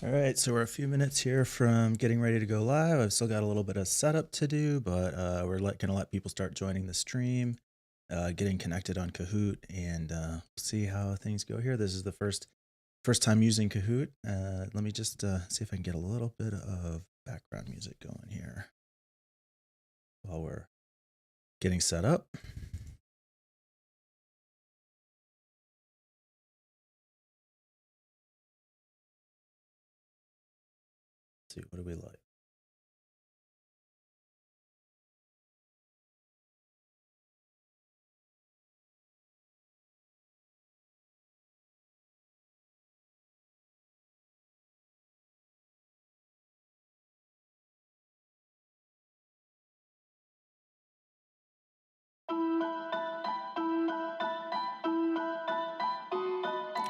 All right, so we're a few minutes here from getting ready to go live. I've still got a little bit of setup to do, but we're gonna let people start joining the stream, getting connected on Kahoot, and see how things go here. This is the first time using Kahoot. Let me just see if I can get a little bit of background music going here while we're getting set up. Let's see, what do we like?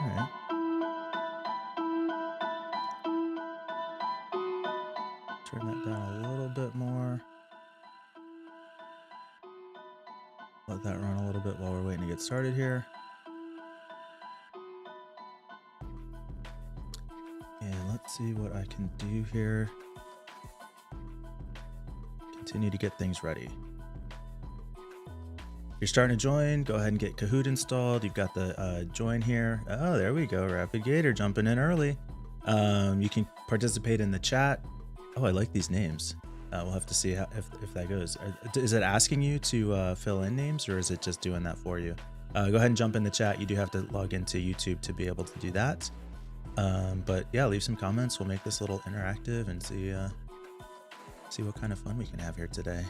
All right. Turn that down a little bit more. Let that run a little bit while we're waiting to get started here. And let's see what I can do here. Continue to get things ready. You're starting to join, go ahead and get Kahoot installed. You've got the join here. Oh, there we go. Rapid Gator jumping in early. You can participate in the chat. Oh, I like these names. We'll have to see how, if that goes. Is it asking you to fill in names, or is it just doing that for you? Go ahead and jump in the chat. You do have to log into YouTube to be able to do that. But yeah, leave some comments. We'll make this a little interactive and see what kind of fun we can have here today.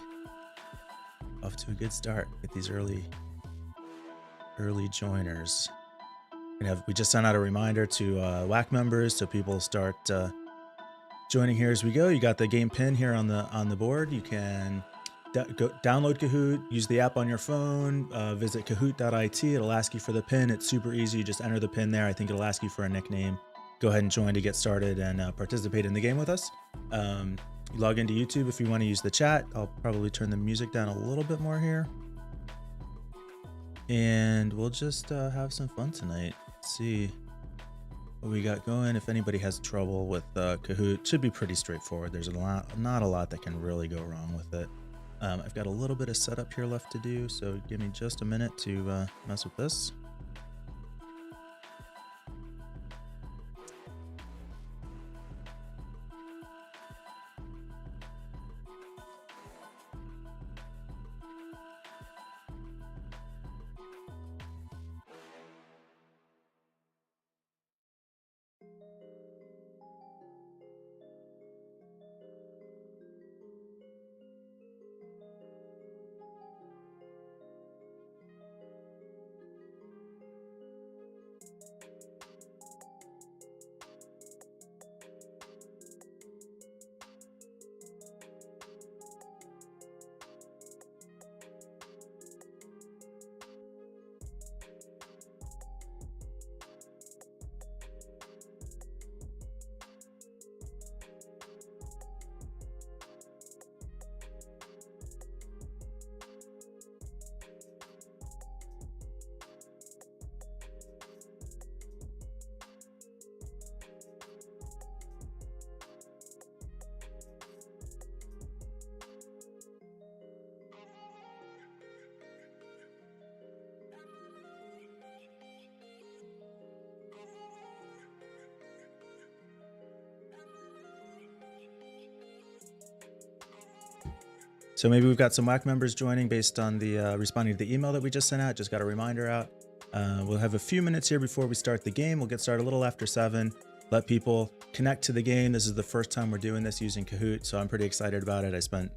Off to a good start. Get these early joiners. We just sent out a reminder to WAC members, so people start joining here as we go. You got the game pin here on the board. You can go download Kahoot, use the app on your phone, visit kahoot.it. It'll ask you for the pin. It's super easy. You just enter the pin there. I think it'll ask you for a nickname. Go ahead and join to get started and participate in the game with us. Log into YouTube if you want to use the chat. I'll probably turn the music down a little bit more here. And we'll just have some fun tonight. Let's see what we got going. If anybody has trouble with Kahoot, it should be pretty straightforward. There's not a lot that can really go wrong with it. I've got a little bit of setup here left to do, so give me just a minute to mess with this. So maybe we've got some WAC members joining based on the responding to the email that we just sent out. Just got a reminder out. We'll have a few minutes here before we start the game. We'll get started a little after 7. Let people connect to the game. This is the first time we're doing this using Kahoot, so I'm pretty excited about it. I spent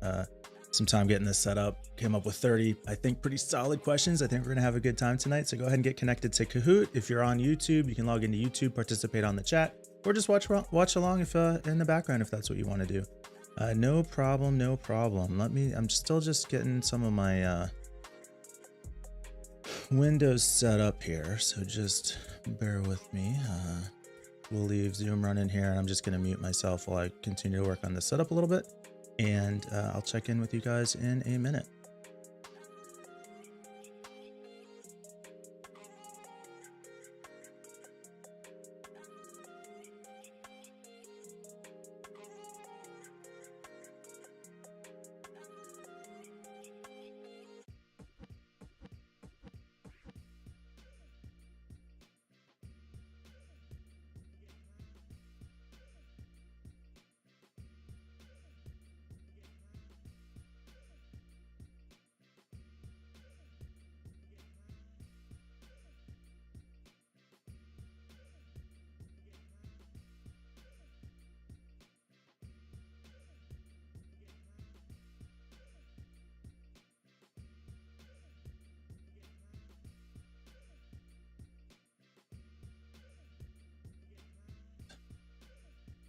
some time getting this set up, came up with 30, I think, pretty solid questions. I think we're gonna have a good time tonight. So go ahead and get connected to Kahoot. If you're on YouTube, you can log into YouTube, participate on the chat, or just watch along if in the background if that's what you want to do. No problem, no problem. I'm still just getting some of my Windows set up here, so just bear with me. We'll leave Zoom running here, and I'm just going to mute myself while I continue to work on this setup a little bit, and I'll check in with you guys in a minute.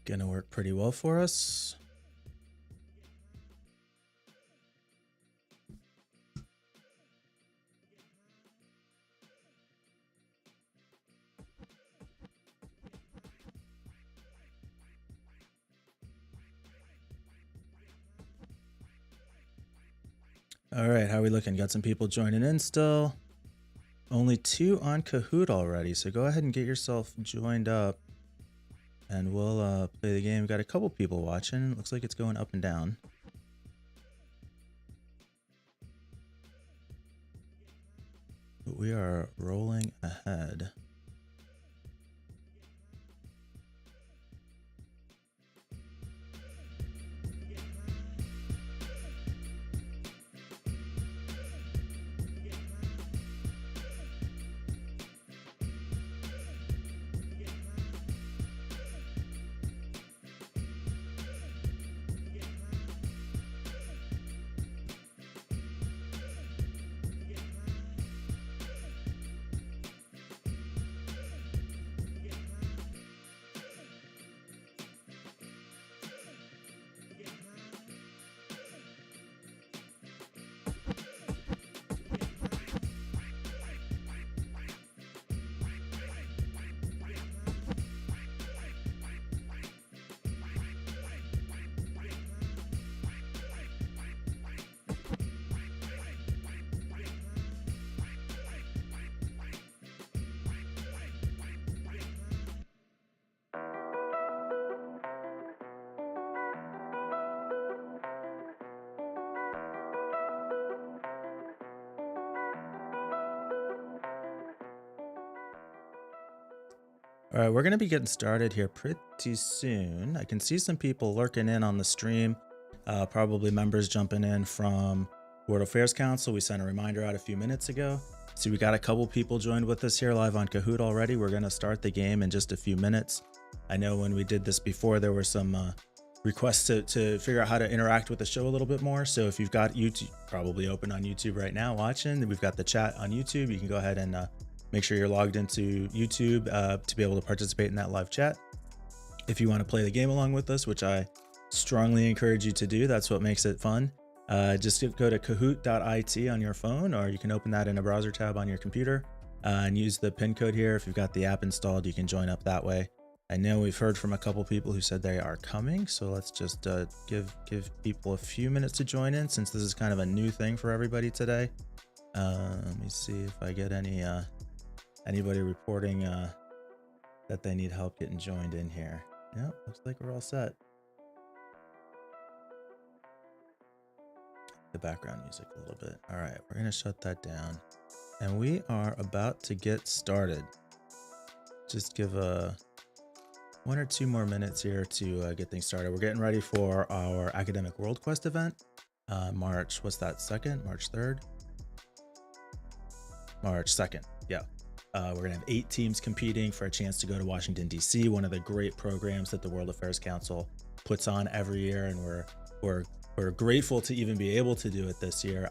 Gonna work pretty well for us. All right, how are we looking? Got some people joining in still. Only 2 on Kahoot already, so go ahead and get yourself joined up and we'll play the game. Got a couple people watching. Looks like it's going up and down. But we are rolling ahead. All right, we're going to be getting started here pretty soon. I can see some people lurking in on the stream, probably members jumping in from World Affairs Council. We sent a reminder out a few minutes ago. So we got a couple people joined with us here live on Kahoot already. We're going to start the game in just a few minutes. I know when we did this before, there were some requests to figure out how to interact with the show a little bit more. So if you've got YouTube probably open on YouTube right now watching, we've got the chat on YouTube. You can go ahead and make sure you're logged into YouTube to be able to participate in that live chat. If you want to play the game along with us, which I strongly encourage you to do, that's what makes it fun. Just go to kahoot.it on your phone, or you can open that in a browser tab on your computer and use the pin code here. If you've got the app installed, you can join up that way. I know we've heard from a couple people who said they are coming, so let's just give people a few minutes to join in, since this is kind of a new thing for everybody today. Let me see if I get anybody reporting that they need help getting joined in here. Yeah, looks like we're all set. The background music a little bit. All right, we're gonna shut that down, and we are about to get started. Just give a 1 or 2 more minutes here to get things started. We're getting ready for our Academic World Quest event. March, what's that, 2nd? March 3rd? March 2nd, yeah. We're gonna have 8 teams competing for a chance to go to Washington, D.C., one of the great programs that the World Affairs Council puts on every year, and we're grateful to even be able to do it this year.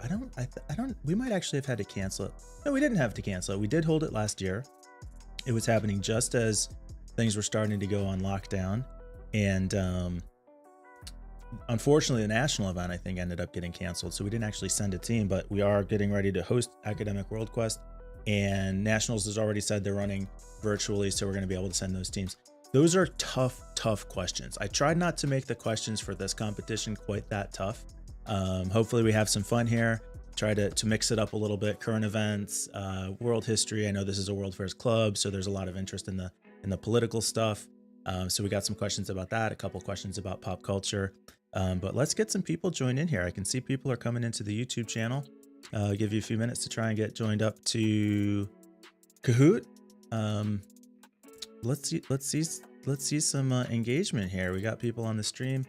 We might actually have had to cancel it. No, we didn't have to cancel it. We did hold it last year. It was happening just as things were starting to go on lockdown, and unfortunately the national event, I think, ended up getting canceled, so we didn't actually send a team. But we are getting ready to host Academic World Quest, and Nationals has already said they're running virtually, so we're going to be able to send those teams. Those are tough questions. I tried not to make the questions for this competition quite that tough. Hopefully we have some fun here. Try to mix it up a little bit. Current events, world history. I know this is a World Affairs Club, so there's a lot of interest in the political stuff. So we got some questions about that, a couple questions about pop culture. But let's get some people joined in here. I can see people are coming into the YouTube channel. I'll give you a few minutes to try and get joined up to Kahoot. Let's see some engagement here. We got people on the stream.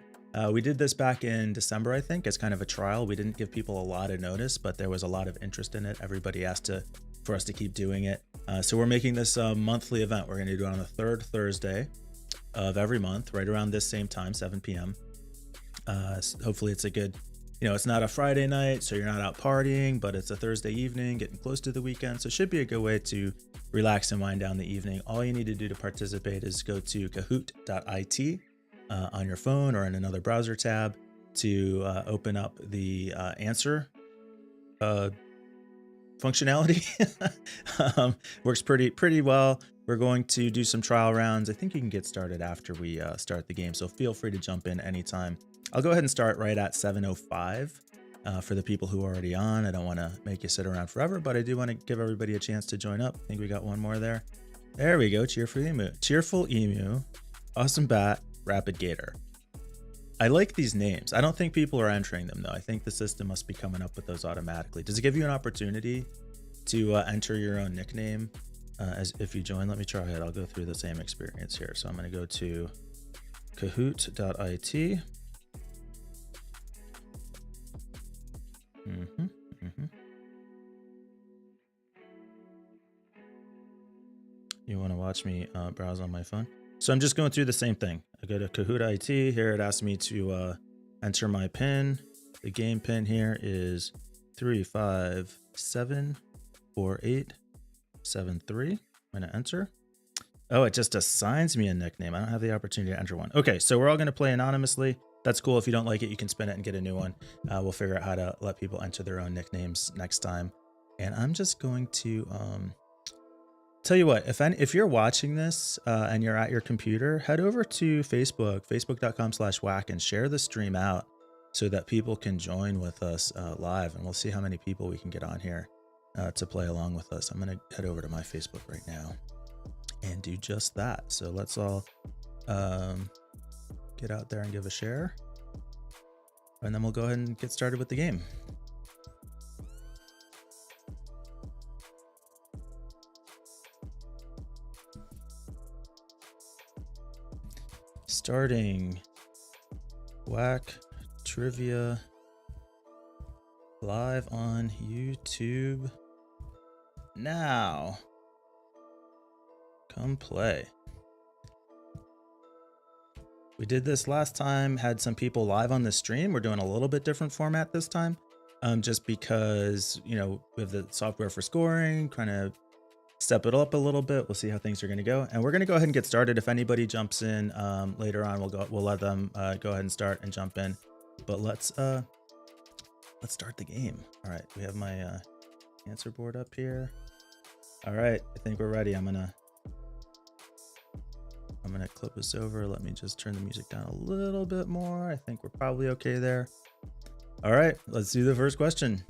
We did this back in December, I think, as kind of a trial. We didn't give people a lot of notice, but there was a lot of interest in it. Everybody asked for us to keep doing it. So we're making this a monthly event. We're going to do it on the 3rd Thursday of every month, right around this same time, 7 p.m. So hopefully it's a good, it's not a Friday night, so you're not out partying, but it's a Thursday evening, getting close to the weekend. So it should be a good way to relax and wind down the evening. All you need to do to participate is go to kahoot.it on your phone or in another browser tab to open up the answer functionality. Works pretty well. We're going to do some trial rounds. I think you can get started after we start the game, so feel free to jump in anytime. I'll go ahead and start right at 7:05 for the people who are already on. I don't want to make you sit around forever, but I do want to give everybody a chance to join up. I think we got one more there. There we go. Cheerful Emu, Awesome Bat, Rapid Gator. I like these names. I don't think people are entering them though. I think the system must be coming up with those automatically. Does it give you an opportunity to enter your own nickname as if you join? Let me try it. I'll go through the same experience here. So I'm going to go to kahoot.it. You want to watch me browse on my phone? So I'm just going through the same thing. I go to Kahoot IT. Here it asks me to enter my PIN. The game PIN here is 3574873. I'm going to enter. Oh, it just assigns me a nickname. I don't have the opportunity to enter one. Okay, so we're all going to play anonymously. That's cool. If you don't like it, you can spin it and get a new one. We'll figure out how to let people enter their own nicknames next time. And I'm just going to tell you what, if you're watching this and you're at your computer, head over to Facebook, facebook.com/WAC, and share the stream out so that people can join with us live, and we'll see how many people we can get on here to play along with us. I'm going to head over to my Facebook right now and do just that. So let's all get out there and give a share, and then we'll go ahead and get started with the game. Starting WAC trivia live on YouTube now. Come play. We did this last time, had some people live on the stream. We're doing a little bit different format this time, just because, you know, we have the software for scoring, kind of step it up a little bit. We'll see how things are going to go, and we're going to go ahead and get started. If anybody jumps in later on, we'll let them go ahead and start and jump in. But let's start the game. All right, we have my answer board up here. All right, I think we're ready. I'm gonna clip this over. Let me just turn the music down a little bit more. I think we're probably okay there. All right, let's do the first question.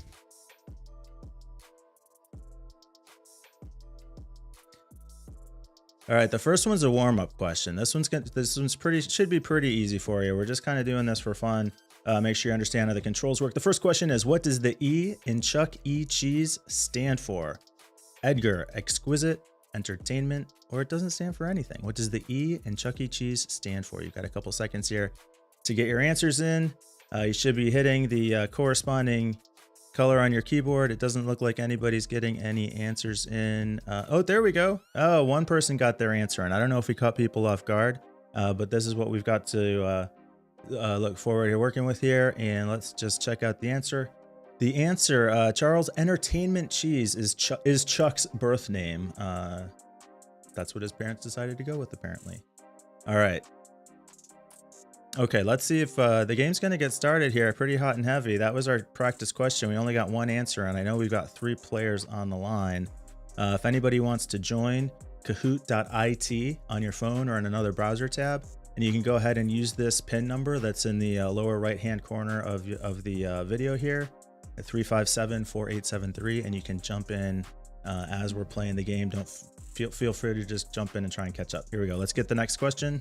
All right, the first one's a warm-up question. This one's should be pretty easy for you. We're just kind of doing this for fun. Make sure you understand how the controls work. The first question is, what does the E in Chuck E. Cheese stand for? Edgar, exquisite, entertainment, or it doesn't stand for anything? What does the E in Chuck E. Cheese stand for? You've got a couple seconds here to get your answers in. You should be hitting the corresponding color on your keyboard. It doesn't look like anybody's getting any answers in. Oh, there we go. Oh, one person got their answer, and I don't know if we caught people off guard, but this is what we've got to look forward to working with here. And let's just check out the answer. The answer, Charles, entertainment cheese is Chuck's birth name. That's what his parents decided to go with, apparently. All right. Okay, let's see if the game's going to get started here pretty hot and heavy. That was our practice question. We only got one answer, and I know we've got 3 players on the line. If anybody wants to join, kahoot.it on your phone or in another browser tab, and you can go ahead and use this PIN number that's in the lower right-hand corner of the video here at 3574873, and you can jump in as we're playing the game. Don't feel free to just jump in and try and catch up. Here we go. Let's get the next question.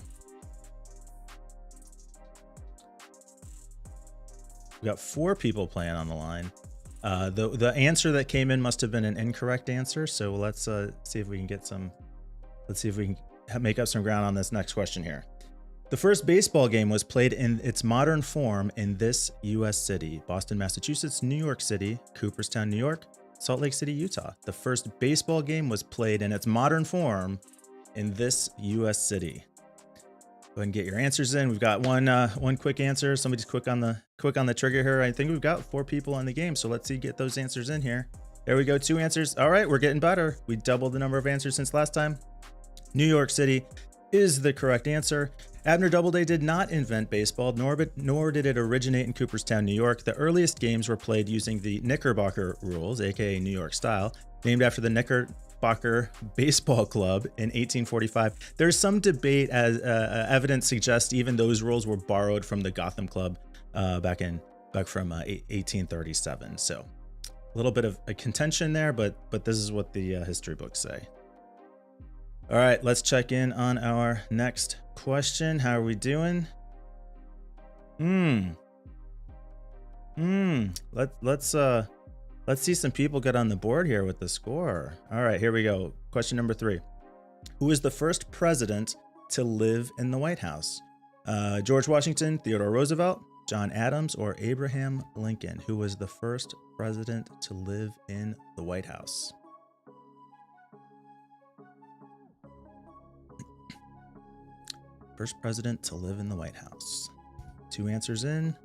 We got 4 people playing on the line. The answer that came in must have been an incorrect answer. So let's see if we can get some. Let's see if we can make up some ground on this next question here. The first baseball game was played in its modern form in this U.S. city: Boston, Massachusetts; New York City; Cooperstown, New York; Salt Lake City, Utah. The first baseball game was played in its modern form in this U.S. city. Go ahead and get your answers in. We've got one quick answer. Somebody's quick on the trigger here. I think we've got 4 people on the game, so let's see, get those answers in here. There we go, 2 answers. All right, we're getting better. We doubled the number of answers since last time. New York City is the correct answer. Abner Doubleday did not invent baseball, nor did it originate in Cooperstown, New York. The earliest games were played using the Knickerbocker rules, aka New York style, named after the Knickerbocker Baseball Club in 1845. There's some debate, as evidence suggests even those rules were borrowed from the Gotham Club back from 1837. So a little bit of a contention there, but this is what the history books say. All right, let's check in on our next question. How are we doing? Let's see some people get on the board here with the score. All right, here we go. Question number 3. Who is the first president to live in the White House? George Washington, Theodore Roosevelt, John Adams, or Abraham Lincoln? Who was the first president to live in the White House? First president to live in the White House. 2 answers in.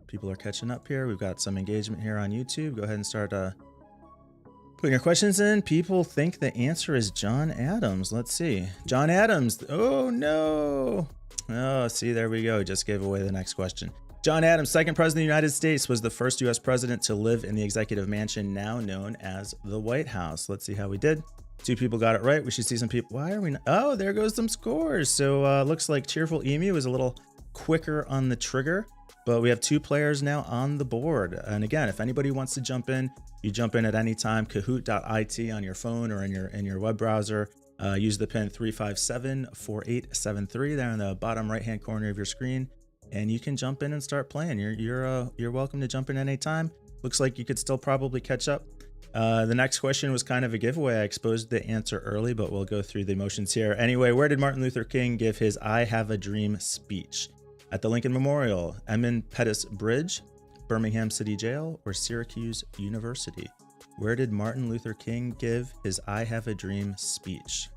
People are catching up here. We've got some engagement here on YouTube. Go ahead and start putting your questions in. People think the answer is John Adams. Let's see. John Adams. Oh, no. Oh, see, there we go. Just gave away the next question. John Adams, second president of the United States, was the first U.S. president to live in the executive mansion, now known as the White House. Let's see how we did. 2 people got it right. We should see some people. Why are we not? Oh, there goes some scores. So looks like Cheerful Emu is a little quicker on the trigger, but we have 2 players now on the board. And again, if anybody wants to jump in, you jump in at any time. Kahoot.it on your phone or in your web browser. Use the pin 3574873 there in the bottom right hand corner of your screen, and you can jump in and start playing. You're welcome to jump in anytime. Looks like you could still probably catch up. The next question was kind of a giveaway. I exposed the answer early, but we'll go through the motions here. Anyway, where did Martin Luther King give his I Have a Dream speech? At the Lincoln Memorial, Edmund Pettus Bridge, Birmingham City Jail, or Syracuse University? Where did Martin Luther King give his I Have a Dream speech?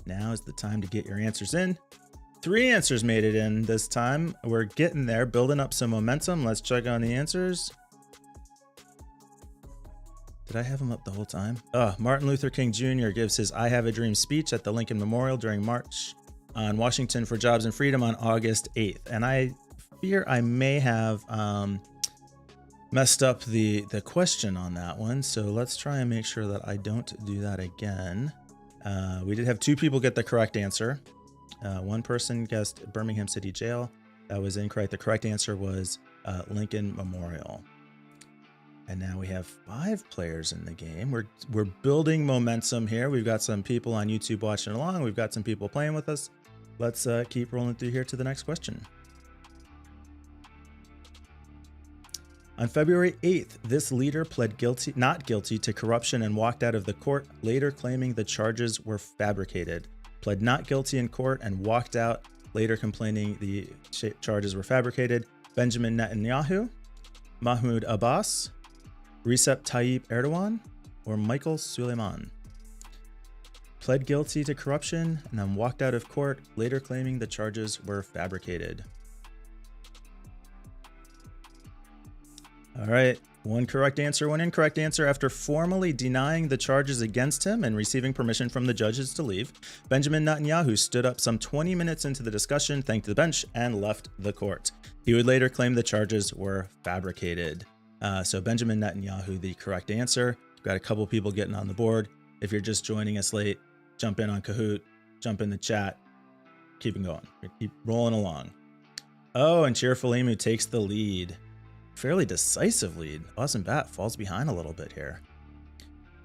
Now is the time to get your answers in. 3 answers made it in this time. We're getting there, building up some momentum. Let's check on the answers. Did I have him up the whole time? Martin Luther King Jr. gives his I Have a Dream speech at the Lincoln Memorial during March on Washington for Jobs and Freedom on August 8th. And I fear I may have messed up the question on that one. So let's try and make sure that I don't do that again. We did have 2 people get the correct answer. 1 person guessed Birmingham City Jail. That was incorrect. The correct answer was Lincoln Memorial. And now we have 5 players in the game. We're building momentum here. We've got some people on YouTube watching along. We've got some people playing with us. Let's keep rolling through here to the next question. On February 8th, this leader pled not guilty to corruption and walked out of the court, later claiming the charges were fabricated. Pled not guilty in court and walked out, later complaining the charges were fabricated. Benjamin Netanyahu, Mahmoud Abbas, Recep Tayyip Erdogan, or Michael Suleiman? Pled guilty to corruption and then walked out of court, later claiming the charges were fabricated. All right, 1 correct answer, 1 incorrect answer. After formally denying the charges against him and receiving permission from the judges to leave, Benjamin Netanyahu stood up some 20 minutes into the discussion, thanked the bench, and left the court. He would later claim the charges were fabricated. So Benjamin Netanyahu, the correct answer. Got a couple people getting on the board. If you're just joining us late, jump in on Kahoot, jump in the chat, keep it going, keep rolling along. Oh, and Cheerful Emu takes the lead. Fairly decisive lead. Awesome Bat falls behind a little bit here.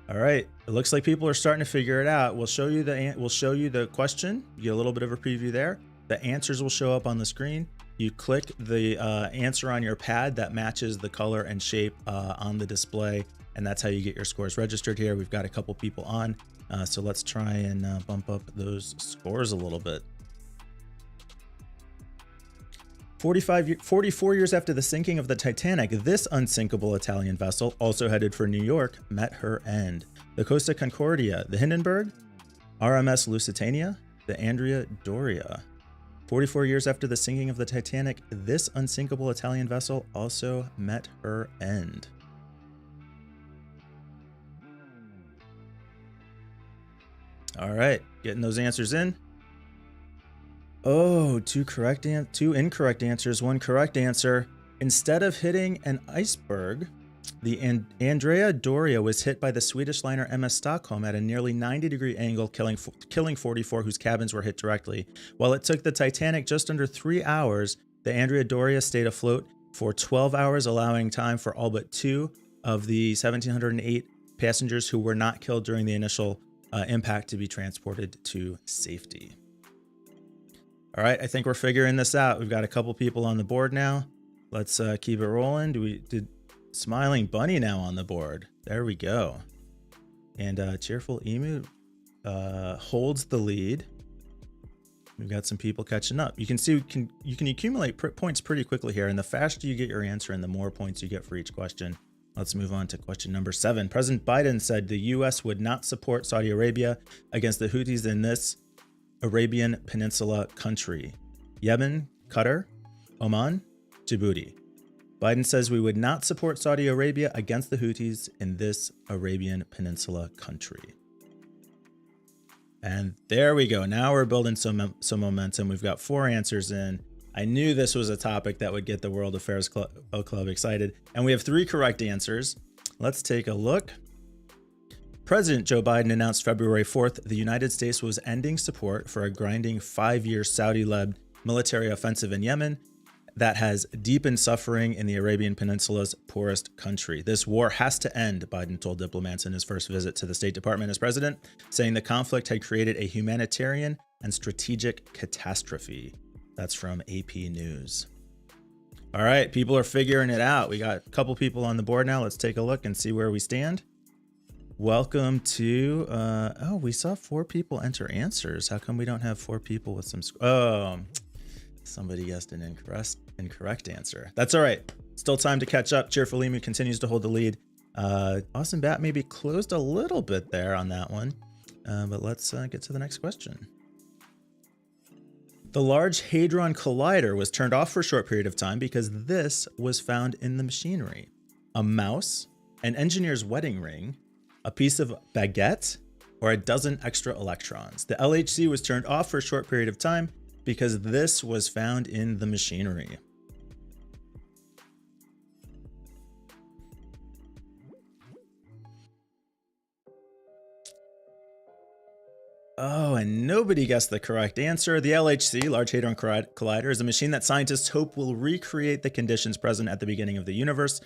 All right, it looks like people are starting to figure it out. We'll show you the question. You get a little bit of a preview there. The answers will show up on the screen. You click the answer on your pad that matches the color and shape on the display, and that's how you get your scores registered here. We've got a couple people on, so let's try and bump up those scores a little bit. 44 years after the sinking of the Titanic, this unsinkable Italian vessel, also headed for New York, met her end. The Costa Concordia, the Hindenburg, RMS Lusitania, the Andrea Doria. 44 years after the sinking of the Titanic, this unsinkable Italian vessel also met her end. All right, getting those answers in. Oh, two incorrect answers, one correct answer. Instead of hitting an iceberg, the Andrea Doria was hit by the Swedish liner MS Stockholm at a nearly 90-degree angle, killing 44 whose cabins were hit directly. While it took the Titanic just under 3 hours, the Andrea Doria stayed afloat for 12 hours, allowing time for all but 2 of the 1,708 passengers who were not killed during the initial impact to be transported to safety. All right, I think we're figuring this out. We've got a couple people on the board now. Let's keep it rolling. Did Smiling Bunny now on the board? There we go. And Cheerful Emu holds the lead. We've got some people catching up. You can see you can accumulate points pretty quickly here, and the faster you get your answer and the more points you get for each question. Let's move on to question number 7. President Biden said the U.S. would not support Saudi Arabia against the Houthis in this Arabian Peninsula country: Yemen, Qatar, Oman, Djibouti. Biden says we would not support Saudi Arabia against the Houthis in this Arabian Peninsula country. And there we go. Now we're building some momentum. We've got 4 answers in. I knew this was a topic that would get the World Affairs Club excited. And we have 3 correct answers. Let's take a look. President Joe Biden announced February 4th the United States was ending support for a grinding 5-year Saudi-led military offensive in Yemen that has deepened suffering in the Arabian Peninsula's poorest country. This war has to end, Biden told diplomats in his first visit to the State Department as president, saying the conflict had created a humanitarian and strategic catastrophe. That's from AP News. All right, people are figuring it out. We got a couple people on the board now. Let's take a look and see where we stand. Welcome to, oh, we saw 4 people enter answers. How come we don't have 4 people with some, somebody guessed an incorrect answer. That's all right. Still time to catch up. Cheerful Emu continues to hold the lead. Austin Bat maybe closed a little bit there on that one, but let's get to the next question. The Large Hadron Collider was turned off for a short period of time because this was found in the machinery: a mouse, an engineer's wedding ring, a piece of baguette, or a dozen extra electrons. The LHC was turned off for a short period of time because this was found in the machinery. Oh, and nobody guessed the correct answer. The LHC, Large Hadron Collider, is a machine that scientists hope will recreate the conditions present at the beginning of the universe,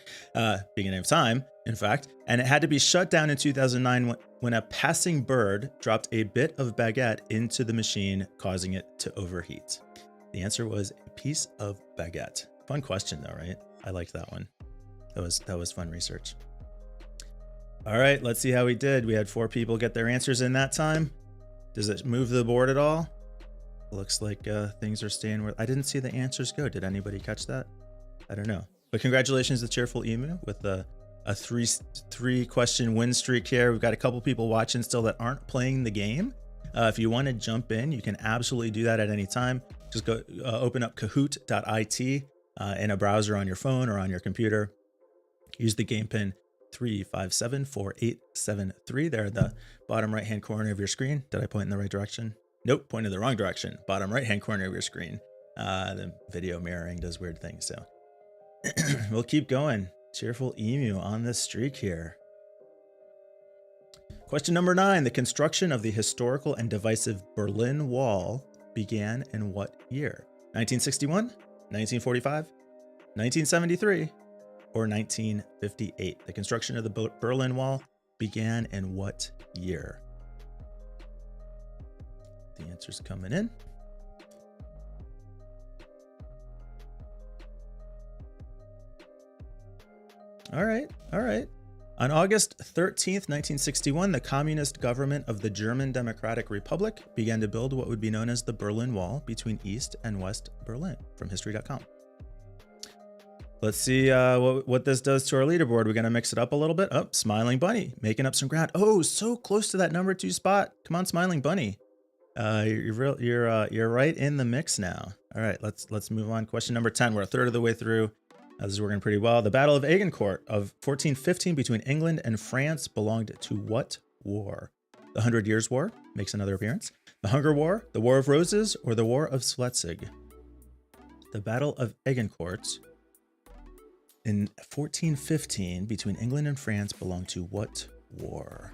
beginning of time, in fact, and it had to be shut down in 2009 when a passing bird dropped a bit of baguette into the machine, causing it to overheat. The answer was a piece of baguette. Fun question though, right? I liked that one. That was fun research. All right, let's see how we did. We had 4 people get their answers in that time. Does it move the board at all? Looks like things are staying where I didn't see the answers go. Did anybody catch that? I don't know. But congratulations to Cheerful Emu with a 3 question win streak here. We've got a couple people watching still that aren't playing the game. If you want to jump in, you can absolutely do that at any time. Just go open up kahoot.it in a browser on your phone or on your computer. Use the game pin 3574873 there at the bottom right hand corner of your screen. Did I point in the right direction? Nope, pointed the wrong direction. Bottom right hand corner of your screen. The video mirroring does weird things, so we'll keep going. Cheerful Emu on this streak here. Question number 9. The construction of the historical and divisive Berlin Wall began in what year? 1961, 1945, 1973, or 1958? The construction of the Berlin Wall began in what year? The answer's coming in. All right, all right. On August 13th, 1961, the communist government of the German Democratic Republic began to build what would be known as the Berlin Wall between East and West Berlin, from history.com. Let's see what this does to our leaderboard. We're going to mix it up a little bit. Oh, Smiling Bunny making up some ground. Oh, so close to that number 2 spot. Come on, Smiling Bunny. You're right in the mix now. All right, let's move on. Question number 10. We're a third of the way through. This is working pretty well. The Battle of Agincourt of 1415 between England and France belonged to what war? The 100 Years' War makes another appearance. The Hunger War, the War of Roses, or the War of Schleswig? The Battle of Agincourt in 1415 between England and France belonged to what war?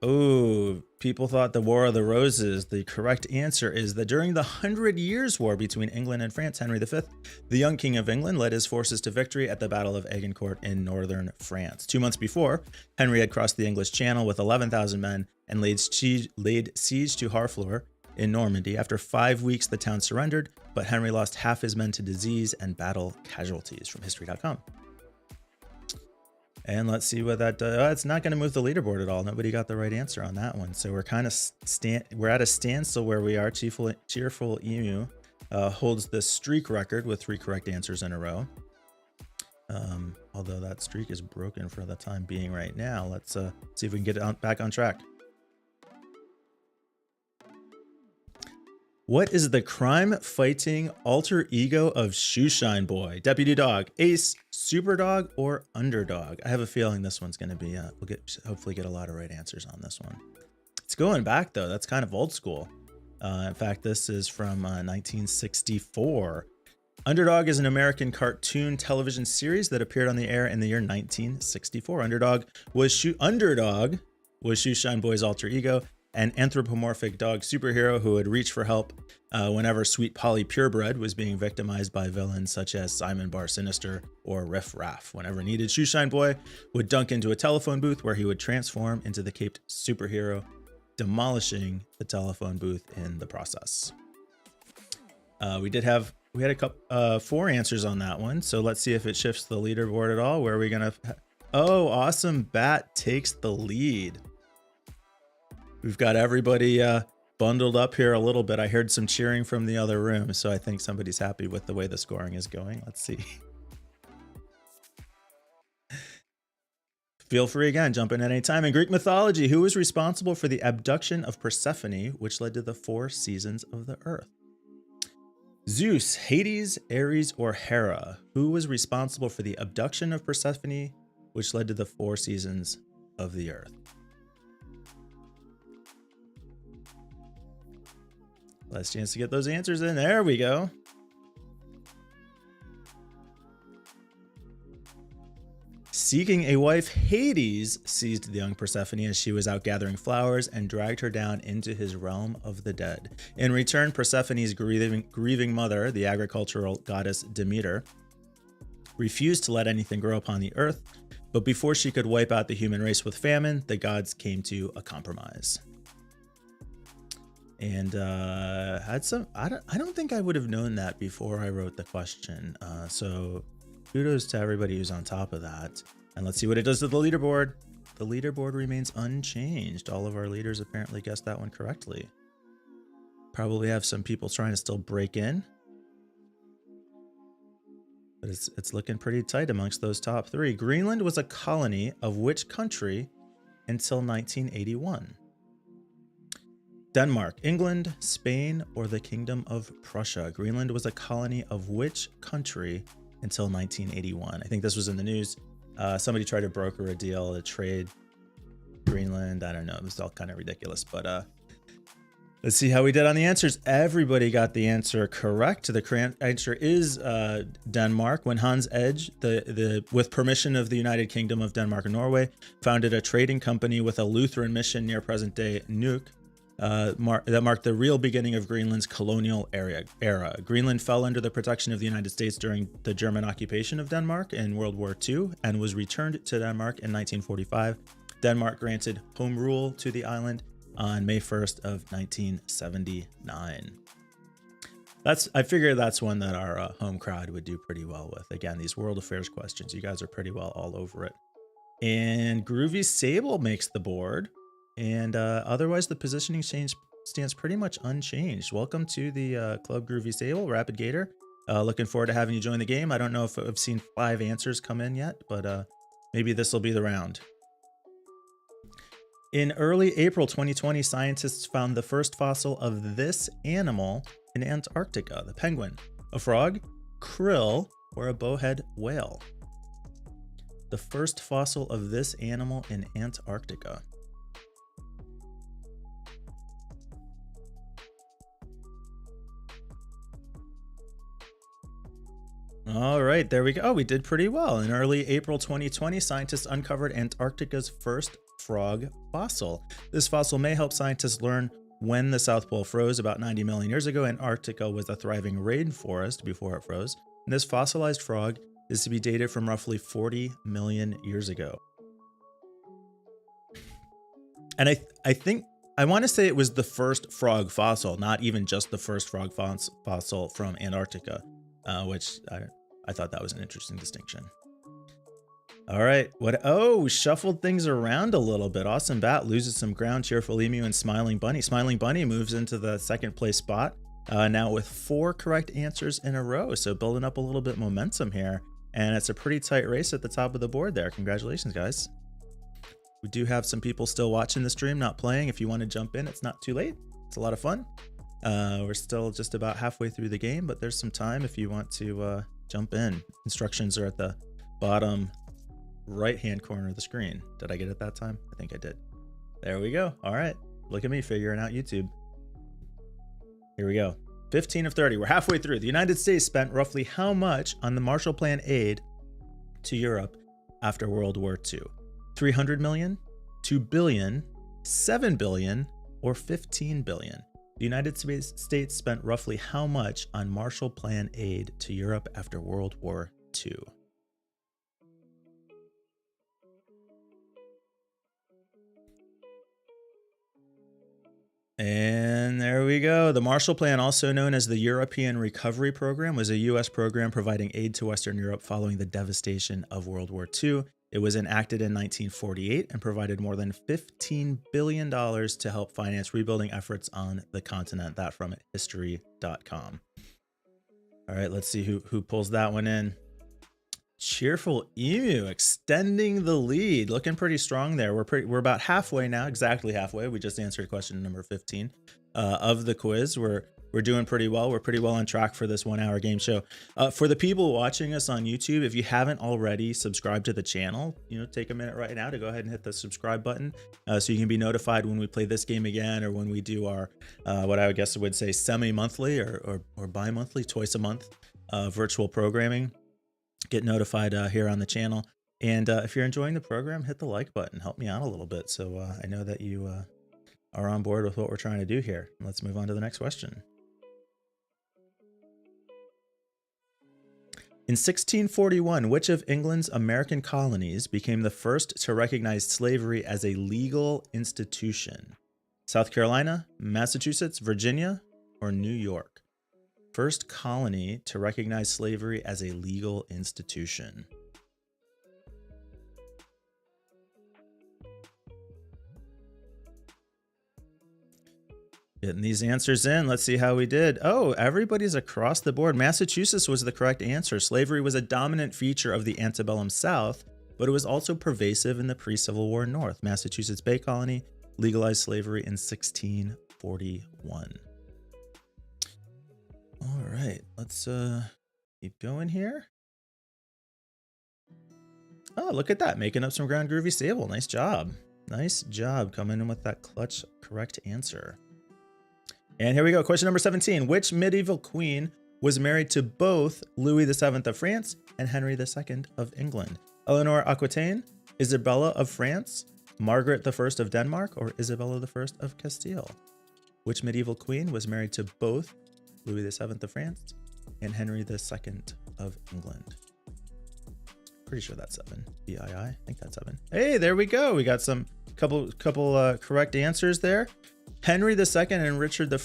Oh, people thought the War of the Roses. The correct answer is that during the 100 Years' War between England and France, Henry V, the young King of England, led his forces to victory at the Battle of Agincourt in northern France. 2 months before, Henry had crossed the English Channel with 11,000 men and laid siege to Harfleur in Normandy. After 5 weeks, the town surrendered, but Henry lost half his men to disease and battle casualties, from history.com. And let's see what that does. Oh, it's not going to move the leaderboard at all. Nobody got the right answer on that one. So we're kind of we're at a standstill where we are. Cheerful Emu holds the streak record with 3 correct answers in a row. Although that streak is broken for the time being right now. Let's see if we can get it back on track. What is the crime-fighting alter ego of Shoeshine Boy? Deputy Dog, Ace, Superdog, or Underdog? I have a feeling this one's going to be, we'll hopefully get a lot of right answers on this one. It's going back, though. That's kind of old school. In fact, this is from 1964. Underdog is an American cartoon television series that appeared on the air in the year 1964. Underdog was Shoeshine Boy's alter ego, an anthropomorphic dog superhero who would reach for help whenever Sweet Polly Purebred was being victimized by villains such as Simon Bar Sinister or Riff Raff. Whenever needed, Shoeshine Boy would dunk into a telephone booth where he would transform into the caped superhero, demolishing the telephone booth in the process. We had a couple 4 answers on that one, so let's see if it shifts the leaderboard at all. Where are we gonna? Oh, Awesome Bat takes the lead. We've got everybody bundled up here a little bit. I heard some cheering from the other room, so I think somebody's happy with the way the scoring is going. Let's see. Feel free again, jump in at any time. In Greek mythology, who was responsible for the abduction of Persephone, which led to the 4 seasons of the earth? Zeus, Hades, Ares, or Hera? Who was responsible for the abduction of Persephone, which led to the 4 seasons of the earth? Last chance to get those answers in. There we go. Seeking a wife, Hades seized the young Persephone as she was out gathering flowers and dragged her down into his realm of the dead. In return, Persephone's grieving mother, the agricultural goddess Demeter, refused to let anything grow upon the earth, but before she could wipe out the human race with famine, the gods came to a compromise. And I don't think I would have known that before I wrote the question. So kudos to everybody who's on top of that. And let's see what it does to the leaderboard. The leaderboard remains unchanged. All of our leaders apparently guessed that one correctly. Probably have some people trying to still break in. But it's looking pretty tight amongst those top 3. Greenland was a colony of which country until 1981? Denmark, England, Spain, or the Kingdom of Prussia? Greenland was a colony of which country until 1981? I think this was in the news. Somebody tried to broker a deal to trade Greenland. I don't know. It was all kind of ridiculous, but let's see how we did on the answers. Everybody got the answer correct. The correct answer is Denmark. When Hans Edge, with permission of the United Kingdom of Denmark and Norway, founded a trading company with a Lutheran mission near present-day Nuuk, that marked the real beginning of Greenland's colonial era. Greenland fell under the protection of the United States during the German occupation of Denmark in World War II and was returned to Denmark in 1945. Denmark granted home rule to the island on May 1st of 1979. I figure that's one that our home crowd would do pretty well with. Again, these world affairs questions, you guys are pretty well all over it. And Groovy Sable makes the board. And otherwise, the positioning stands pretty much unchanged. Welcome to the Club Groovy Sable, Rapid Gator. Looking forward to having you join the game. I don't know if I've seen 5 answers come in yet, but maybe this will be the round. In early April 2020, scientists found the first fossil of this animal in Antarctica: the penguin, a frog, krill, or a bowhead whale. the first fossil of this animal in Antarctica? All right, there we go. Oh, we did pretty well. In early April 2020, scientists uncovered Antarctica's first frog fossil. This fossil may help scientists learn when the South Pole froze about 90 million years ago. Antarctica was a thriving rainforest before it froze. And this fossilized frog is to be dated from roughly 40 million years ago. And I think, I want to say it was the first frog fossil, not even just the first frog fossil from Antarctica, which I thought that was an interesting distinction. All right, shuffled things around a little bit. Awesome Bat loses some ground. Cheerful Emu and Smiling Bunny. Smiling Bunny moves into the second place spot now with 4 correct answers in a row. So building up a little bit momentum here. And it's a pretty tight race at the top of the board there. Congratulations, guys. We do have some people still watching the stream, not playing. If you want to jump in, it's not too late. It's a lot of fun. We're still just about halfway through the game, but there's some time if you want to jump in. Instructions are at the bottom right-hand corner of the screen. Did I get it that time? I think I did. There we go. All right. Look at me figuring out YouTube. Here we go. 15 of 30. We're halfway through. The United States spent roughly how much on the Marshall Plan aid to Europe after World War II? 300 million, 2 billion, 7 billion, or 15 billion? The United States spent roughly how much on Marshall Plan aid to Europe after World War II? And there we go. The Marshall Plan, also known as the European Recovery Program, was a U.S. program providing aid to Western Europe following the devastation of World War II. It was enacted in 1948 and provided more than $15 billion to help finance rebuilding efforts on the continent. That from history.com. All right, let's see who pulls that one in. Cheerful Emu extending the lead, looking pretty strong there. We're about halfway now, exactly halfway. We just answered question number 15 of the quiz. We're doing pretty well. We're pretty well on track for this 1-hour game show. For the people watching us on YouTube, if you haven't already subscribed to the channel, take a minute right now to go ahead and hit the subscribe button so you can be notified when we play this game again, or when we do our what I guess I would say semi-monthly or bi-monthly, twice a month virtual programming. Get notified here on the channel. And if you're enjoying the program, hit the like button. Help me out a little bit so I know that you are on board with what we're trying to do here. Let's move on to the next question. In 1641, which of England's American colonies became the first to recognize slavery as a legal institution? South Carolina, Massachusetts, Virginia, or New York? First colony to recognize slavery as a legal institution. Getting these answers in. Let's see how we did. Oh, everybody's across the board. Massachusetts was the correct answer. Slavery was a dominant feature of the antebellum South, but it was also pervasive in the pre-Civil War North. Massachusetts Bay Colony legalized slavery in 1641. All right, let's keep going here. Oh, look at that. Making up some ground, Groovy Sable. Nice job. Nice job coming in with that clutch correct answer. And here we go. Question number 17. Which medieval queen was married to both Louis VII of France and Henry II of England? Eleanor Aquitaine, Isabella of France, Margaret I of Denmark, or Isabella I of Castile? Which medieval queen was married to both Louis VII of France and Henry II of England? Pretty sure that's 7. BII. I think that's 7. Hey, there we go. We got some couple correct answers there. Henry II and Richard I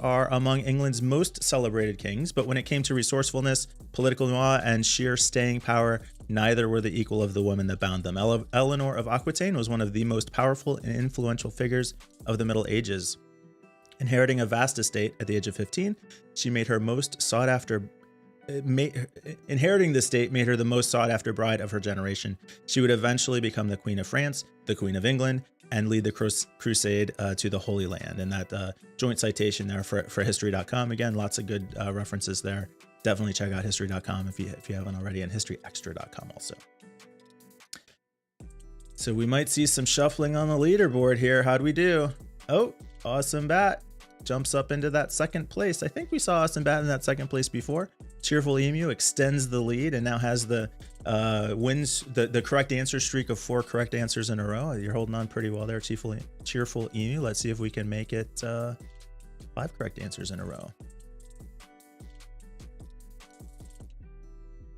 are among England's most celebrated kings, but when it came to resourcefulness, political noir, and sheer staying power, neither were the equal of the woman that bound them. Eleanor of Aquitaine was one of the most powerful and influential figures of the Middle Ages. Inheriting a vast estate at the age of 15, she made her most sought-after. Inheriting the estate made her the most sought-after bride of her generation. She would eventually become the Queen of France, the Queen of England, and lead the crusade to the Holy Land. And that joint citation there for history.com. Again, lots of good references there. Definitely check out history.com if you haven't already, and historyextra.com also. So we might see some shuffling on the leaderboard here. How'd we do? Oh, Awesome Bat jumps up into that second place. I think we saw Awesome Bat in that second place before. Cheerful Emu extends the lead and now has the wins the correct answer streak of 4 correct answers in a row. You're holding on pretty well there, Cheerful Emu. Let's see if we can make it 5 correct answers in a row.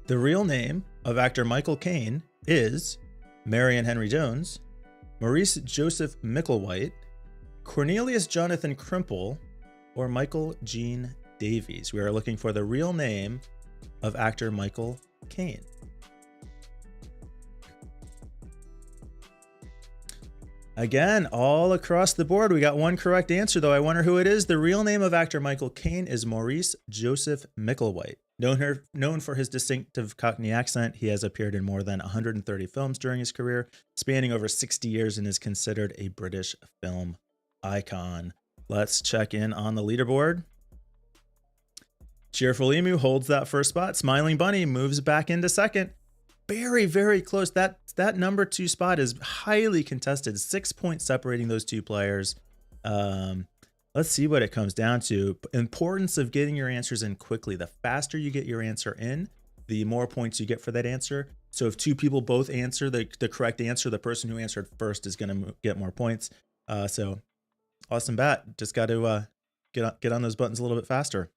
The real name of actor Michael Caine is Marion Henry Jones, Maurice Joseph Micklewhite, Cornelius Jonathan Crimple, or Michael Gene Davies. We are looking for the real name of actor Michael Caine. Again, all across the board, we got 1 correct answer, though. I wonder who it is. The real name of actor Michael Caine is Maurice Joseph Micklewhite. Known for his distinctive Cockney accent, he has appeared in more than 130 films during his career, spanning over 60 years, and is considered a British film icon. Let's check in on the leaderboard. Cheerful Emu holds that first spot. Smiling Bunny moves back into second. Very, very close. That number 2 spot is highly contested. 6 points separating those 2 players. Let's see what it comes down to. Importance of getting your answers in quickly. The faster you get your answer in, the more points you get for that answer. So if 2 people both answer the correct answer, the person who answered first is going to get more points. So Awesome Bat, just got to get on those buttons a little bit faster.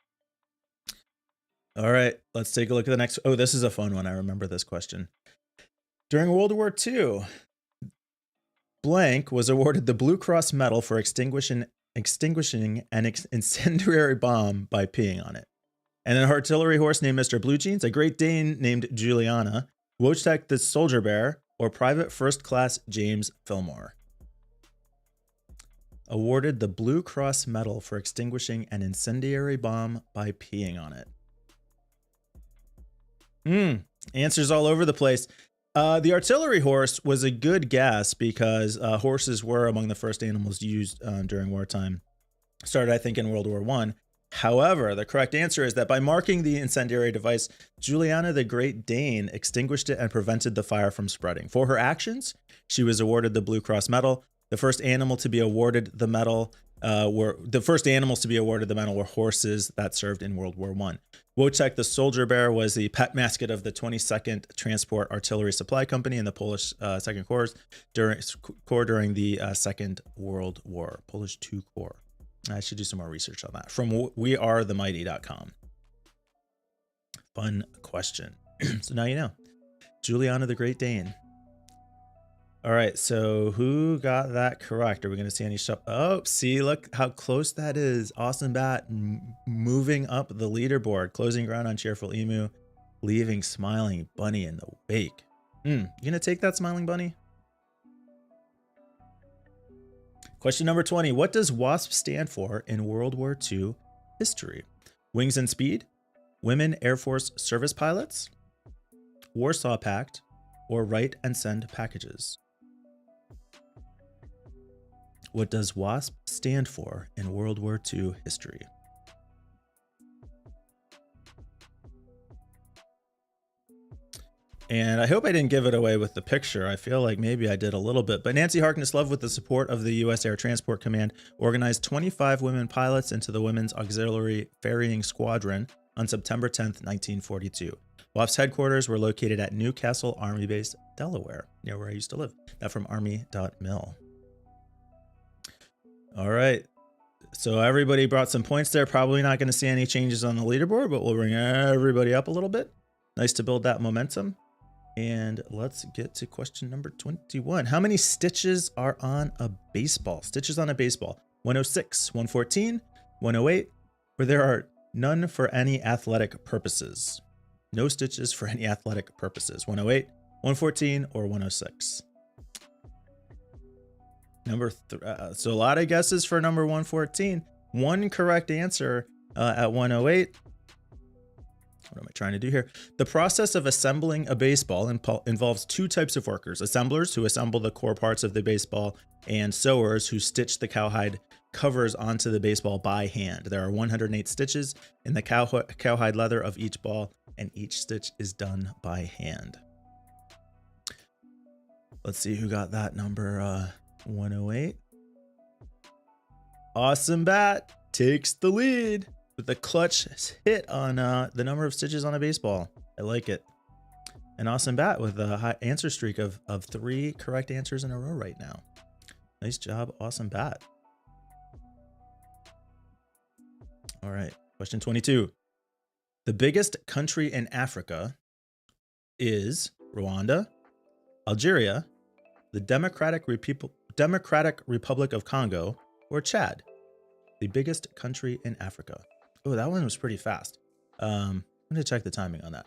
All right, let's take a look at the next. Oh, this is a fun one. I remember this question. During World War II, blank was awarded the Blue Cross Medal for extinguishing an incendiary bomb by peeing on it. And an artillery horse named Mr. Blue Jeans, a Great Dane named Juliana, Wojtek the Soldier Bear, or Private First Class James Fillmore. Awarded the Blue Cross Medal for extinguishing an incendiary bomb by peeing on it. Answers all over the place. The artillery horse was a good guess because horses were among the first animals used during wartime. Started, I think, in World War I. However, the correct answer is that by marking the incendiary device, Juliana the Great Dane extinguished it and prevented the fire from spreading. For her actions, she was awarded the Blue Cross Medal. The first animal to be awarded the medal were horses that served in World War I. Wojtek the Soldier Bear was the pet mascot of the 22nd Transport Artillery Supply Company in the Polish Second Corps during the Second World War. Polish 2 Corps. I should do some more research on that from wearethemighty.com. Fun question. So now you know. Juliana the Great Dane. All right, so who got that correct? Are we going to see any stuff? Oh, see, look how close that is. Awesome Bat moving up the leaderboard, closing ground on Cheerful Emu, leaving Smiling Bunny in the wake. You going to take that, Smiling Bunny? Question number 20. What does WASP stand for in World War II history? Wings and Speed, Women Air Force Service Pilots, Warsaw Pact, or Write and Send Packages? What does WASP stand for in World War II history? And I hope I didn't give it away with the picture. I feel like maybe I did a little bit. But Nancy Harkness Love, with the support of the U.S. Air Transport Command, organized 25 women pilots into the Women's Auxiliary Ferrying Squadron on September 10th, 1942. WASP's headquarters were located at Newcastle Army Base, Delaware, near where I used to live. That from army.mil. All right. So everybody brought some points there. Probably not going to see any changes on the leaderboard, but we'll bring everybody up a little bit. Nice to build that momentum. And let's get to question number 21. How many stitches are on a baseball? Stitches on a baseball. 106, 114, 108, where there are none for any athletic purposes. No stitches for any athletic purposes. 108, 114, or 106. So a lot of guesses for number 114. One correct answer at 108. What am I trying to do here? The process of assembling a baseball involves 2 types of workers: assemblers, who assemble the core parts of the baseball, and sewers, who stitch the cowhide covers onto the baseball by hand. There are 108 stitches in the cowhide leather of each ball, and each stitch is done by hand. Let's see who got that number 108. Awesome Bat takes the lead with a clutch hit on the number of stitches on a baseball. I like it. And Awesome Bat with a high answer streak of 3 correct answers in a row right now. Nice job, Awesome Bat. All right, question 22. The biggest country in Africa is Rwanda, Algeria, the Democratic Republic of Congo, or Chad? The biggest country in Africa. Oh, that one was pretty fast. I'm going to check the timing on that.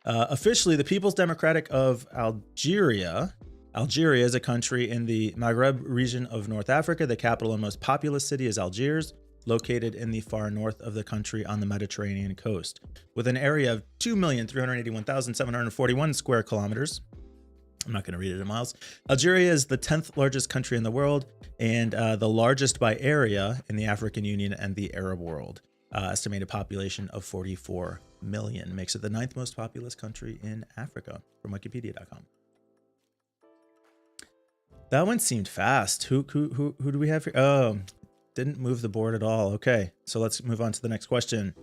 Officially, the People's Democratic of Algeria. Algeria is a country in the Maghreb region of North Africa. The capital and most populous city is Algiers, located in the far north of the country on the Mediterranean coast. With an area of 2,381,741 square kilometers, I'm not going to read it in miles. Algeria is the 10th largest country in the world and the largest by area in the African Union and the Arab world. Estimated population of 44 million. Makes it the 9th most populous country in Africa from Wikipedia.com. That one seemed fast. Who do we have here? Oh, didn't move the board at all. Okay, so let's move on to the next question.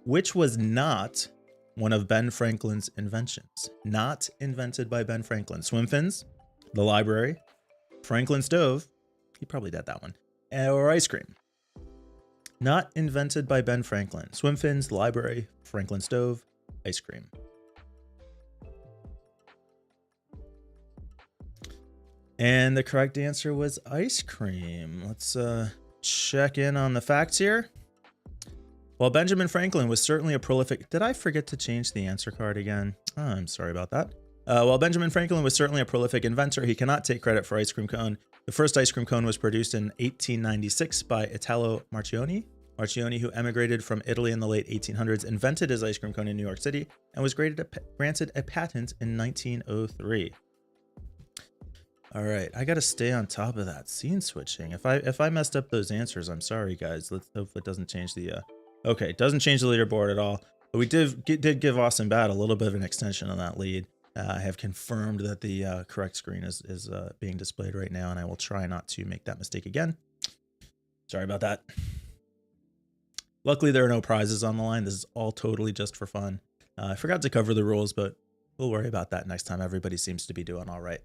Which was not one of Ben Franklin's inventions? Not invented by Ben Franklin. Swim fins, the library, Franklin stove, he probably did that one, or ice cream. Not invented by Ben Franklin. Swim fins, library, Franklin stove, ice cream. And the correct answer was ice cream. Let's check in on the facts here. While Benjamin Franklin was certainly a prolific... Did I forget to change the answer card again? Oh, I'm sorry about that. While Benjamin Franklin was certainly a prolific inventor, he cannot take credit for ice cream cone. The first ice cream cone was produced in 1896 by Italo Marchionni. Marchionni, who emigrated from Italy in the late 1800s, invented his ice cream cone in New York City and was granted a patent in 1903. All right, I got to stay on top of that scene switching. If I messed up those answers, I'm sorry, guys. Let's hope it doesn't change the... Okay, it doesn't change the leaderboard at all. But we did give Awesome Bat a little bit of an extension on that lead. I have confirmed that the correct screen is being displayed right now, and I will try not to make that mistake again. Sorry about that. Luckily, there are no prizes on the line. This is all totally just for fun. I forgot to cover the rules, but we'll worry about that next time. Everybody seems to be doing all right.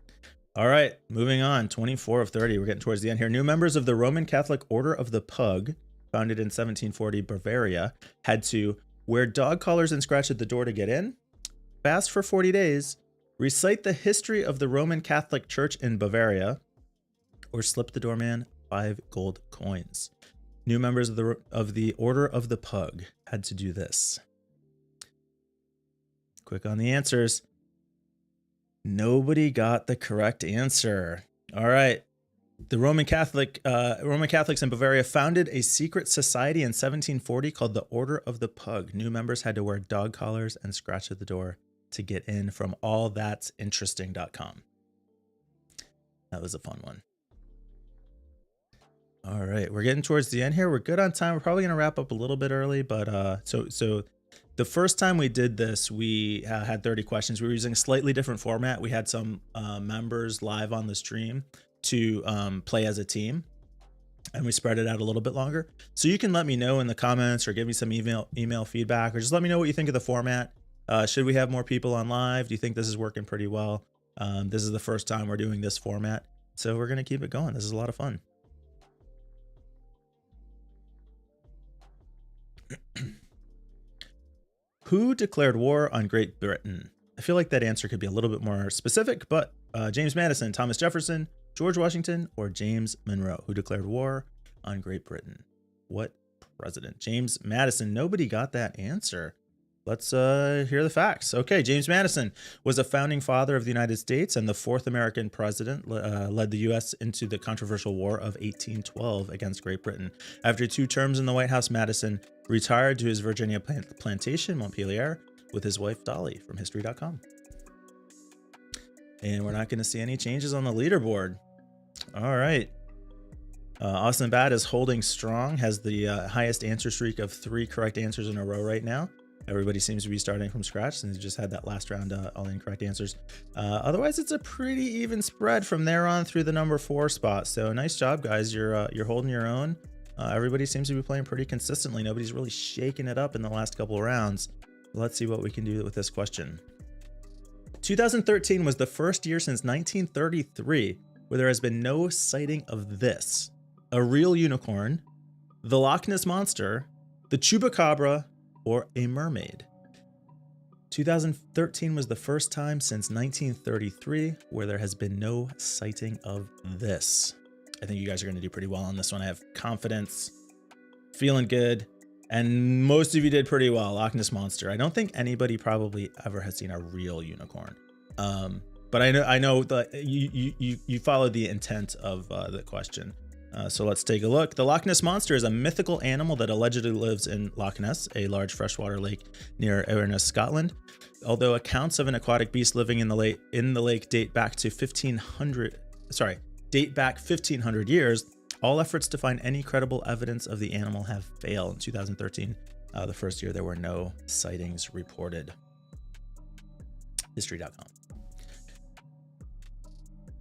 All right, moving on. 24 of 30. We're getting towards the end here. New members of the Roman Catholic Order of the Pug, founded in 1740 Bavaria, had to wear dog collars and scratch at the door to get in, fast for 40 days, recite the history of the Roman Catholic Church in Bavaria, or slip the doorman 5 gold coins. New members of the Order of the Pug had to do this. Quick on the answers. Nobody got the correct answer. All right. The Roman Catholics in Bavaria founded a secret society in 1740 called the Order of the Pug. New members had to wear dog collars and scratch at the door to get in from allthat'sinteresting.com. That was a fun one. All right, we're getting towards the end here. We're good on time. We're probably going to wrap up a little bit early, but so the first time we did this, we had 30 questions. We were using a slightly different format. We had some members live on the stream to play as a team, and we spread it out a little bit longer. So you can let me know in the comments or give me some email feedback, or just let me know what you think of the format. Should we have more people on live? Do you think this is working pretty well? This is the first time we're doing this format, so we're going to keep it going. This is a lot of fun. Who declared war on Great Britain? I feel like that answer could be a little bit more specific, but James Madison, Thomas Jefferson, George Washington, or James Monroe? Who declared war on Great Britain? What president? James Madison. Nobody got that answer. Let's hear the facts. Okay, James Madison was a founding father of the United States and the 4th American president, led the U.S. into the controversial War of 1812 against Great Britain. After 2 terms in the White House, Madison retired to his Virginia plantation, Montpelier, with his wife, Dolly, from History.com. And we're not going to see any changes on the leaderboard. All right. Awesome Bat is holding strong, has the highest answer streak of 3 correct answers in a row right now. Everybody seems to be starting from scratch since we just had that last round all incorrect answers. Otherwise, it's a pretty even spread from there on through the number 4 spot. So nice job, guys. You're holding your own. Everybody seems to be playing pretty consistently. Nobody's really shaking it up in the last couple of rounds. Let's see what we can do with this question. 2013 was the first year since 1933 where there has been no sighting of this: a real unicorn, the Loch Ness Monster, the Chupacabra, or a mermaid. 2013 was the first time since 1933 where there has been no sighting of this. I think you guys are going to do pretty well on this one. I have confidence, feeling good, and most of you did pretty well. Loch Ness Monster. I don't think anybody probably ever has seen a real unicorn. But I know that you followed the intent of the question. So let's take a look. The Loch Ness Monster is a mythical animal that allegedly lives in Loch Ness, a large freshwater lake near Inverness, Scotland. Although accounts of an aquatic beast living in the lake date back 1,500 years, all efforts to find any credible evidence of the animal have failed. In 2013, the first year there were no sightings reported. History.com.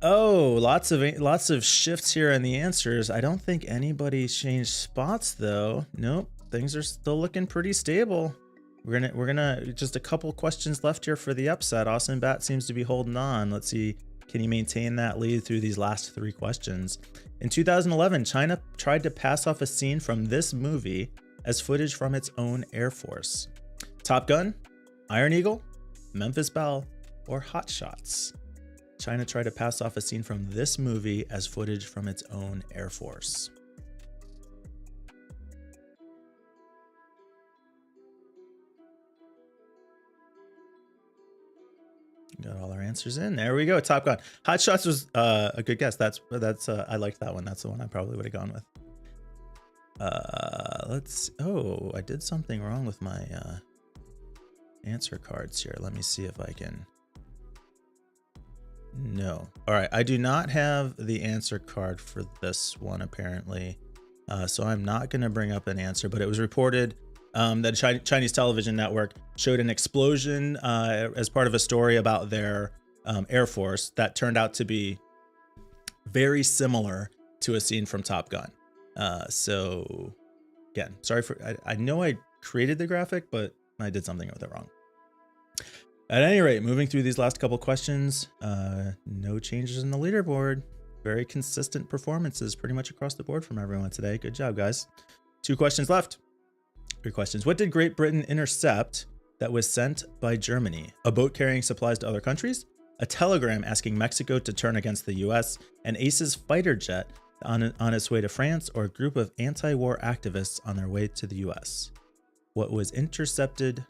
Oh, lots of shifts here in the answers. I don't think anybody changed spots though. Nope, things are still looking pretty stable. We're gonna just a couple questions left here for the upset. Austin Bat seems to be holding on. Let's see, can he maintain that lead through these last 3 questions? In 2011, China tried to pass off a scene from this movie as footage from its own Air Force. Top Gun, Iron Eagle, Memphis Belle, or Hot Shots? China tried to pass off a scene from this movie as footage from its own Air Force. Got all our answers in. There we go. Top Gun. Hot Shots was a good guess. That's I liked that one. That's the one I probably would have gone with. Oh, I did something wrong with my answer cards here. Let me see if I can. No. All right. I do not have the answer card for this one, apparently. So I'm not going to bring up an answer, but it was reported that Chinese television network showed an explosion as part of a story about their Air Force that turned out to be very similar to a scene from Top Gun. So again, sorry for, I know I created the graphic, but I did something with it wrong. At any rate, moving through these last couple questions, no changes in the leaderboard. Very consistent performances pretty much across the board from everyone today. Good job, guys. 2 questions left. 3 questions. What did Great Britain intercept that was sent by Germany? A boat carrying supplies to other countries? A telegram asking Mexico to turn against the US? An ACE's fighter jet on its way to France? Or a group of anti-war activists on their way to the US? What was intercepted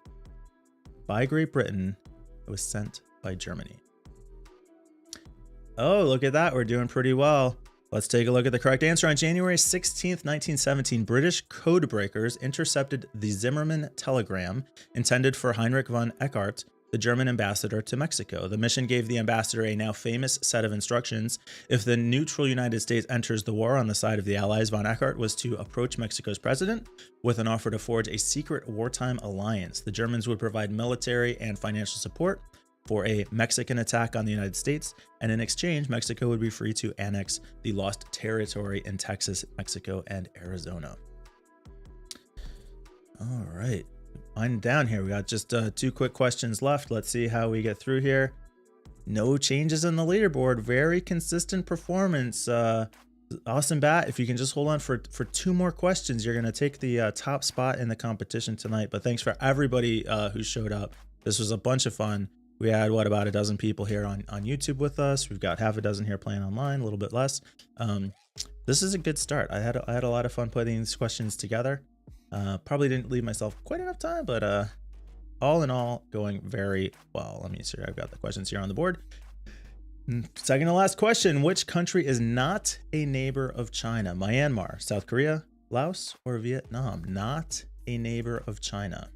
by Great Britain that was sent by Germany? Oh, look at that. We're doing pretty well. Let's take a look at the correct answer. On January 16th, 1917, British code breakers intercepted the Zimmermann telegram intended for Heinrich von Eckart, the German ambassador to Mexico. The mission gave the ambassador a now famous set of instructions. If the neutral United States enters the war on the side of the Allies, von Eckart was to approach Mexico's president with an offer to forge a secret wartime alliance. The Germans would provide military and financial support for a Mexican attack on the United States, and in exchange, Mexico would be free to annex the lost territory in Texas, Mexico, and Arizona. All right, winding down here. We got just 2 quick questions left. Let's see how we get through here. No changes in the leaderboard. Very consistent performance. Awesome Bat, if you can just hold on for 2 more questions, you're going to take the top spot in the competition tonight. But thanks for everybody who showed up. This was a bunch of fun. We had, what, about a dozen people here on YouTube with us. We've got half a dozen here playing online, a little bit less. This is a good start. I had a lot of fun putting these questions together. Probably didn't leave myself quite enough time, but all in all, going very well. Let me see. I've got the questions here on the board. Second to last question. Which country is not a neighbor of China? Myanmar, South Korea, Laos, or Vietnam? Not a neighbor of China.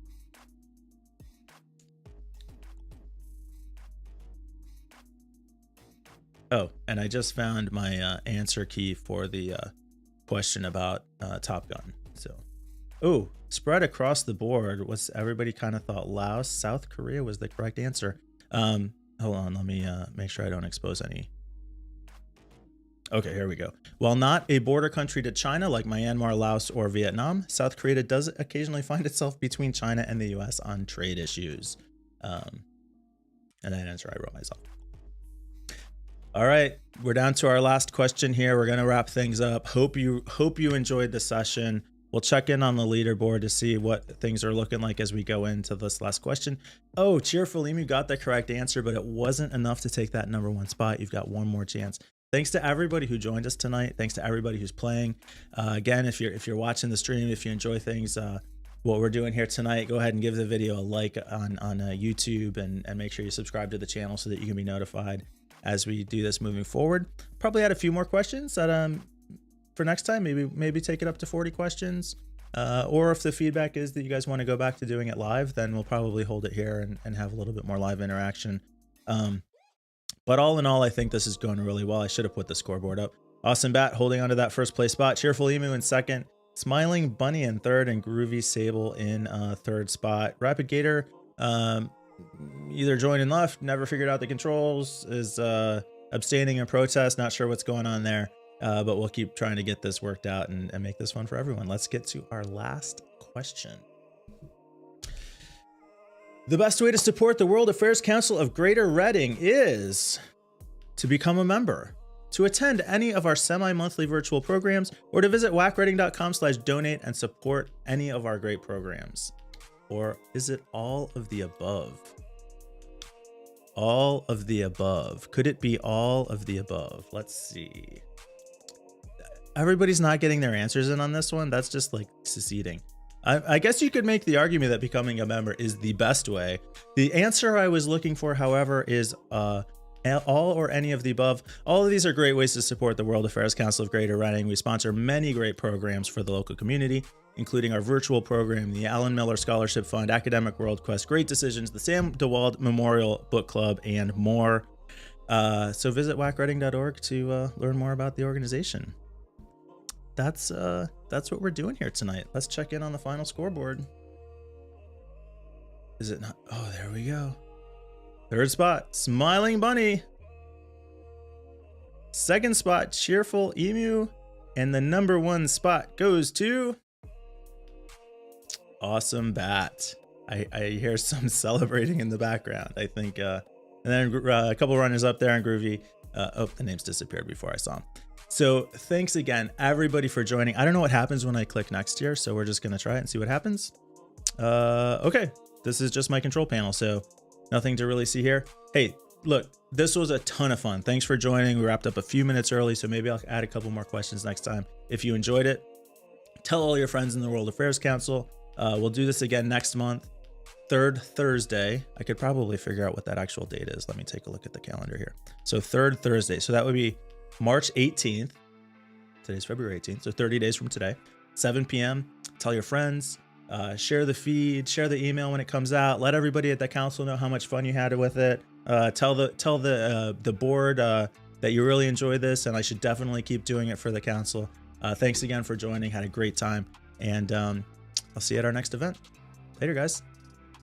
Oh, and I just found my answer key for the question about Top Gun. So Oh, spread across the board was everybody kind of thought Laos, South Korea was the correct answer. Hold on, let me make sure I don't expose any. Okay, here we go. While not a border country to China like Myanmar, Laos, or Vietnam, South Korea does occasionally find itself between China and the US on trade issues. And that answer I wrote myself. All right, we're down to our last question here. We're gonna wrap things up. Hope you enjoyed the session. We'll check in on the leaderboard to see what things are looking like as we go into this last question. Oh, Cheerful Emu got the correct answer, but it wasn't enough to take that #1 spot. You've got one more chance. Thanks to everybody who joined us tonight. Thanks to everybody who's playing. Again, if you're watching the stream, if you enjoy things, what we're doing here tonight, go ahead and give the video a like on YouTube and make sure you subscribe to the channel so that you can be notified as we do this moving forward. Probably had a few more questions that for next time, maybe take it up to 40 questions. Or if the feedback is that you guys want to go back to doing it live, then we'll probably hold it here and have a little bit more live interaction. But all in all, I think this is going really well. I should have put the scoreboard up. Awesome Bat holding onto that first place spot. Cheerful Emu in second. Smiling Bunny in third, and Groovy Sable in third spot. Rapid Gator either joined and left, never figured out the controls, is abstaining in protest, not sure what's going on there. But we'll keep trying to get this worked out and make this fun for everyone. Let's get to our last question. The best way to support the World Affairs Council of Greater Reading is to become a member, to attend any of our semi-monthly virtual programs, or to visit wacreading.com/donate and support any of our great programs. Or is it all of the above? All of the above. Could it be all of the above? Let's see. Everybody's not getting their answers in on this one. That's just like seceding. I guess you could make the argument that becoming a member is the best way. The answer I was looking for, however, is all or any of the above. All of these are great ways to support the World Affairs Council of Greater Reading. We sponsor many great programs for the local community, including our virtual program, the Alan Miller Scholarship Fund, Academic World Quest, Great Decisions, the Sam DeWald Memorial Book Club, and more. So visit wacreading.org to learn more about the organization. That's what we're doing here tonight. Let's check in on the final scoreboard. Is it not? Oh, there we go. Third spot, Smiling Bunny. Second spot, Cheerful Emu. And the #1 spot goes to Awesome Bat. I hear some celebrating in the background, I think. And then a couple runners up there and Groovy. Oh, the names disappeared before I saw them. So thanks again, everybody, for joining. I don't know what happens when I click next here, so we're just going to try it and see what happens. Okay, this is just my control panel, so nothing to really see here. Hey, look, this was a ton of fun. Thanks for joining. We wrapped up a few minutes early, so maybe I'll add a couple more questions next time. If you enjoyed it, tell all your friends in the World Affairs Council. We'll do this again next month, third Thursday. I could probably figure out what that actual date is. Let me take a look at the calendar here. So third Thursday. So that would be March 18th. Today's February 18th. So 30 days from today, 7 p.m. Tell your friends, share the feed, share the email when it comes out. Let everybody at the council know how much fun you had with it. Tell the board that you really enjoy this, and I should definitely keep doing it for the council. Thanks again for joining. Had a great time, and I'll see you at our next event. Later, guys.